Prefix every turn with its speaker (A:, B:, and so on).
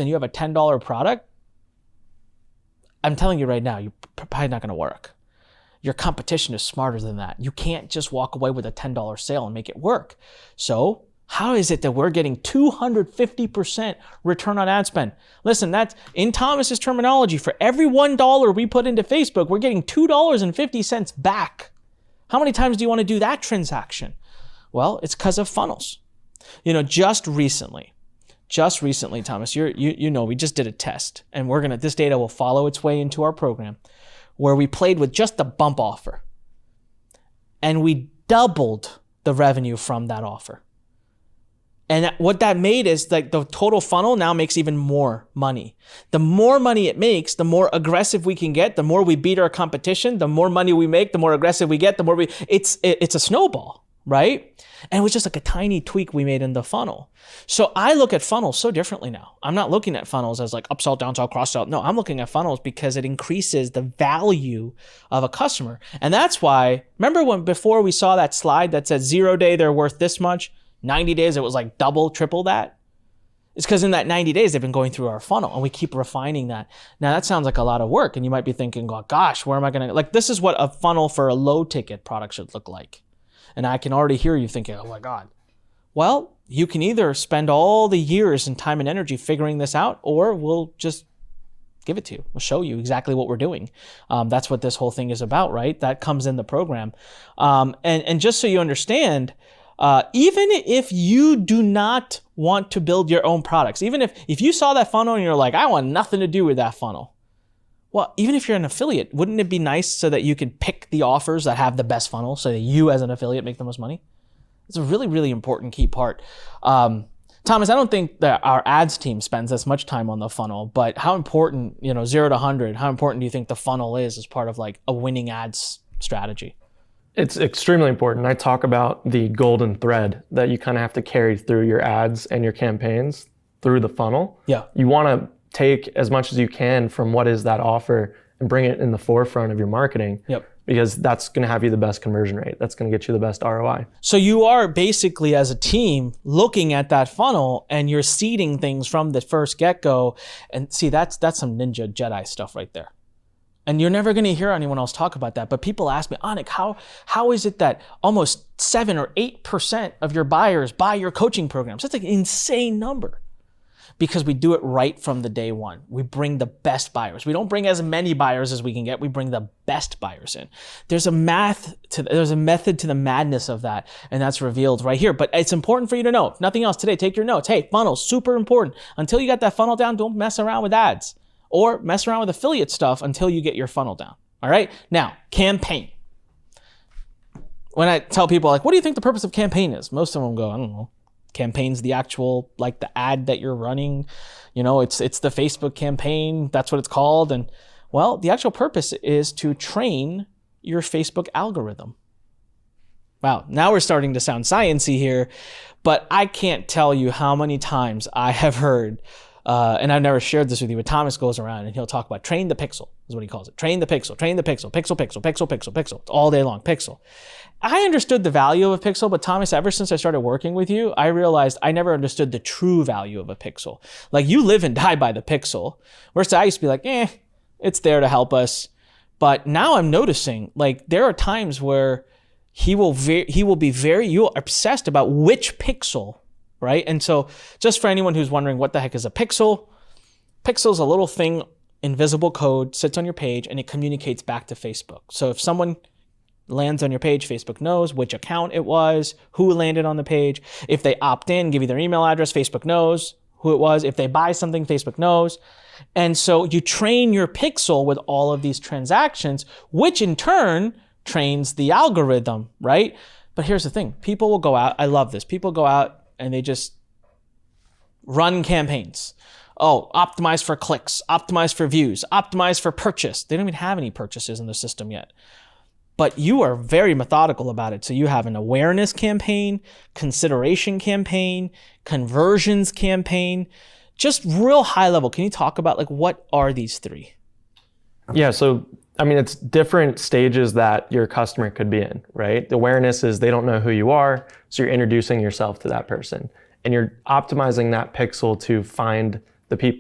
A: and you have a $10 product, I'm telling you right now, you're probably not going to work. Your competition is smarter than that. You can't just walk away with a $10 sale and make it work. So how is it that we're getting 250% return on ad spend? Listen, that's in Thomas's terminology. For every $1 we put into Facebook, we're getting $2.50 back. How many times do you want to do that transaction? Well, it's because of funnels. Just recently, Thomas, we just did a test, and this data will follow its way into our program, where we played with just the bump offer, and we doubled the revenue from that offer. And what that made is like the total funnel now makes even more money. The more money it makes, the more aggressive we can get, the more we beat our competition, the more money we make, the more aggressive we get, it's a snowball, right? And it was just like a tiny tweak we made in the funnel. So I look at funnels so differently now. I'm not looking at funnels as like upsell, downsell, cross-sell. No, I'm looking at funnels because it increases the value of a customer. And that's why, remember before we saw that slide that said 0 day, they're worth this much, 90 days, it was like double, triple that? It's because in that 90 days, they've been going through our funnel and we keep refining that. Now that sounds like a lot of work, and you might be thinking, oh, gosh, where am I gonna, this is what a funnel for a low ticket product should look like. And I can already hear you thinking, oh my God. Well, you can either spend all the years and time and energy figuring this out, or we'll just give it to you. We'll show you exactly what we're doing. That's what this whole thing is about, right? That comes in the program. And just so you understand, even if you do not want to build your own products, even if you saw that funnel and you're like, I want nothing to do with that funnel. Well, even if you're an affiliate, wouldn't it be nice so that you can pick the offers that have the best funnel so that you as an affiliate make the most money? It's a really, really important key part. Thomas, I don't think that our ads team spends as much time on the funnel, but how important, 0 to 100, how important do you think the funnel is as part of like a winning ads strategy?
B: It's extremely important. I talk about the golden thread that you kind of have to carry through your ads and your campaigns through the funnel.
A: Yeah.
B: You want to take as much as you can from what is that offer and bring it in the forefront of your marketing.
A: Yep.
B: Because that's going to have you the best conversion rate. That's going to get you the best ROI.
A: So you are basically, as a team, looking at that funnel and you're seeding things from the first get-go. And see, that's some Ninja Jedi stuff right there. And you're never going to hear anyone else talk about that. But people ask me, Anik, how is it that almost 7 or 8% of your buyers buy your coaching programs? That's an insane number. Because we do it right from the day one. We bring the best buyers. We don't bring as many buyers as we can get. We bring the best buyers in. There's a method to the madness of that, and that's revealed right here. But it's important for you to know. If nothing else today, take your notes. Hey, funnels, super important. Until you got that funnel down, don't mess around with ads or mess around with affiliate stuff until you get your funnel down. All right? Now, campaign. When I tell people, like, what do you think the purpose of campaign is? Most of them go, I don't know. Campaign's the actual, like the ad that you're running, it's the Facebook campaign. That's what it's called. And well, the actual purpose is to train your Facebook algorithm. Wow. Now we're starting to sound sciencey here, but I can't tell you how many times I have heard, and I've never shared this with you, but Thomas goes around and he'll talk about train the pixel is what he calls it. Train the pixel, pixel, pixel. It's all day long, pixel. I understood the value of a pixel, but Thomas, ever since I started working with you, I realized I never understood the true value of a pixel. Like, you live and die by the pixel. Whereas I used to be like, it's there to help us. But now I'm noticing, like, there are times where you're obsessed about which pixel, right? And so just for anyone who's wondering what the heck is a pixel, pixel is a little thing, invisible code, sits on your page, and it communicates back to Facebook. So if someone lands on your page, Facebook knows which account it was, who landed on the page. If they opt in, give you their email address, Facebook knows who it was. If they buy something, Facebook knows. And so you train your pixel with all of these transactions, which in turn trains the algorithm, right? But here's the thing. People will go out. I love this. People go out and they just run campaigns. Oh, optimize for clicks, optimize for views, optimize for purchase. They don't even have any purchases in the system yet. But you are very methodical about it. So you have an awareness campaign, consideration campaign, conversions campaign, just real high level. Can you talk about, like, what are these three?
B: Yeah, so it's different stages that your customer could be in, right? The awareness is they don't know who you are, so you're introducing yourself to that person. And you're optimizing that pixel to find the people